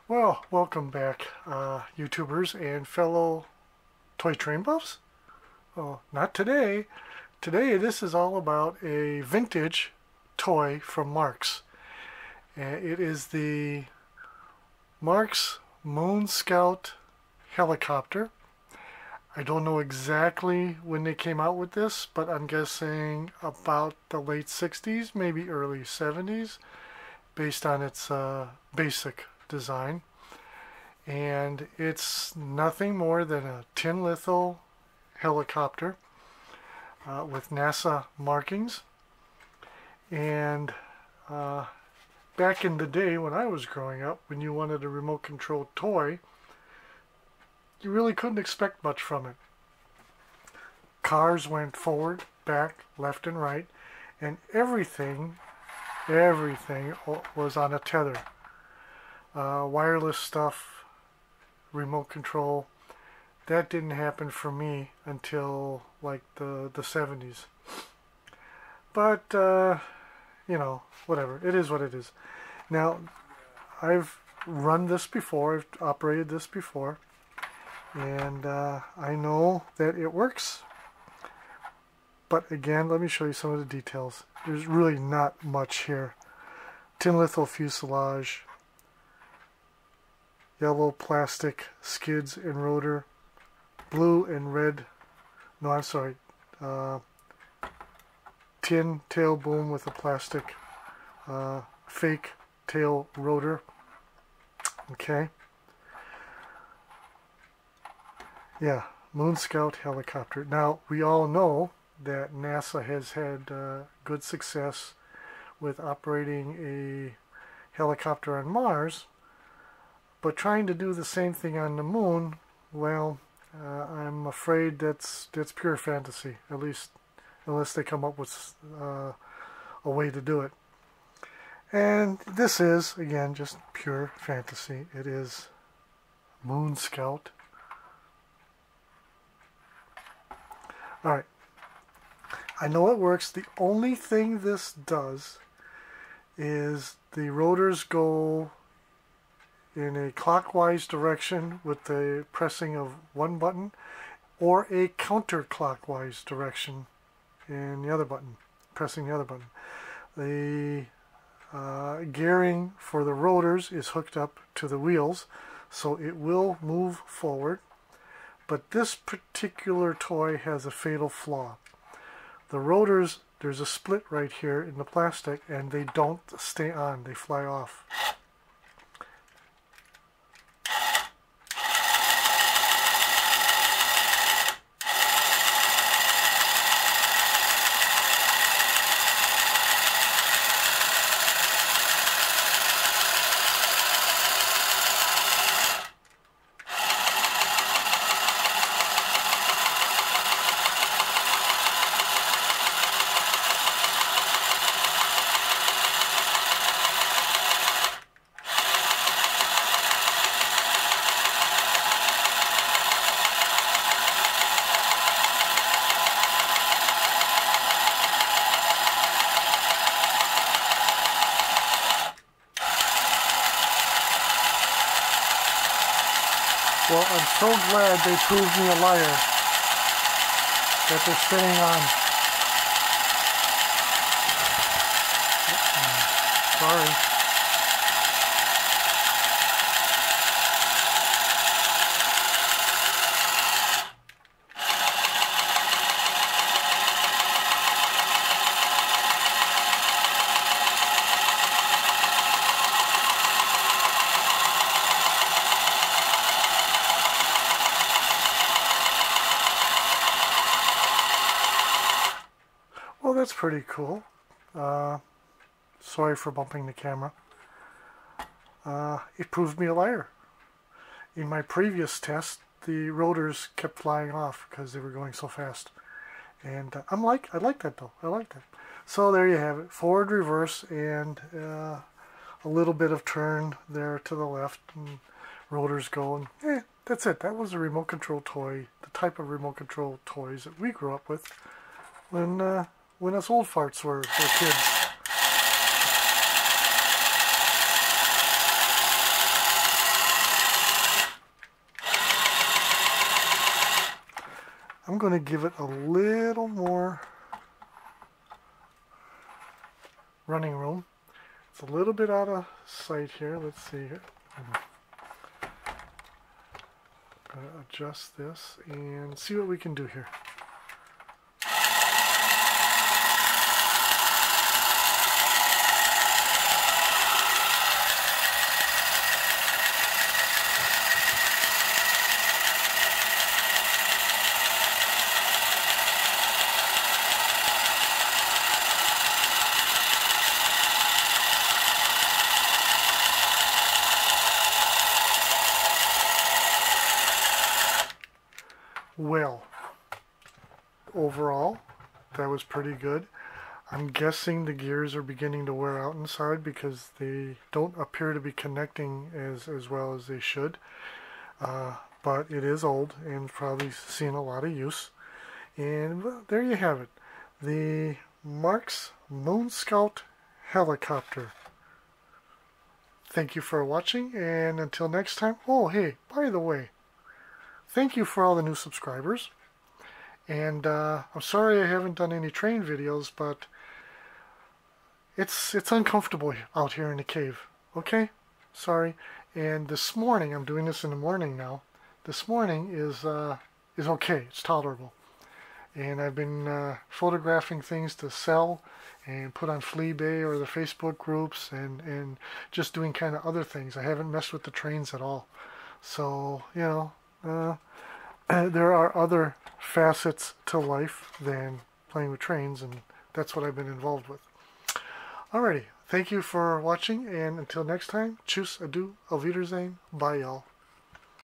Well, welcome back, YouTubers and fellow toy train buffs. Well, not today. Today, this is all about a vintage toy from Marx. It is the Marx Moon Scout Helicopter. I don't know exactly when they came out with this, but I'm guessing about the late 60s, maybe early 70s, based on its basic design. And it's nothing more than a tin litho helicopter with NASA markings. And back in the day when I was growing up, when you wanted a remote controlled toy, you really couldn't expect much from it. Cars went forward, back, left and right, and everything was on a tether. Wireless stuff, remote control, that didn't happen for me until like the 70s. But, you know, whatever. It is what it is. Now, I've run this before. I've operated this before. And I know that it works. But again, let me show you some of the details. There's really not much here. Tin litho fuselage. Yellow plastic skids and rotor, blue and red, no I'm sorry, tin tail boom with a plastic fake tail rotor. Okay. Yeah, Moon Scout helicopter. Now, we all know that NASA has had good success with operating a helicopter on Mars. But trying to do the same thing on the moon, well, I'm afraid that's pure fantasy. At least, unless they come up with a way to do it. And this is, again, just pure fantasy. It is Moon Scout. Alright. I know it works. The only thing this does is the rotors go in a clockwise direction with the pressing of one button, or a counterclockwise direction in the other button, pressing the other button. The gearing for the rotors is hooked up to the wheels, so it will move forward. But this particular toy has a fatal flaw. The rotors, there's a split right here in the plastic, and they don't stay on, they fly off. Well, I'm so glad they proved me a liar that they're staying on. Sorry. Well, that's pretty cool. Sorry for bumping the camera. It proved me a liar. In my previous test, the rotors kept flying off because they were going so fast. And I like that though. I like that. So there you have it. Forward, reverse, and a little bit of turn there to the left. And rotors go. And that's it. That was a remote control toy. The type of remote control toys that we grew up with when us old farts were kids. I'm going to give it a little more running room. It's a little bit out of sight here. Let's see here. I'm going to adjust this and see what we can do here. Well, overall, that was pretty good. I'm guessing the gears are beginning to wear out inside because they don't appear to be connecting as well as they should. But it is old and probably seen a lot of use. And well, there you have it. The Marx Moon Scout Helicopter. Thank you for watching, and until next time. Oh, hey, by the way, thank you for all the new subscribers. And I'm sorry I haven't done any train videos, but it's uncomfortable out here in the cave. Okay? Sorry. And this morning, I'm doing this in the morning now. This morning is okay. It's tolerable. And I've been photographing things to sell and put on Fleabay or the Facebook groups and just doing kind of other things. I haven't messed with the trains at all. So, you know, there are other facets to life than playing with trains, and that's what I've been involved with. Alrighty, thank you for watching, and until next time, tschüss, adieu, auf Wiedersehen, bye y'all.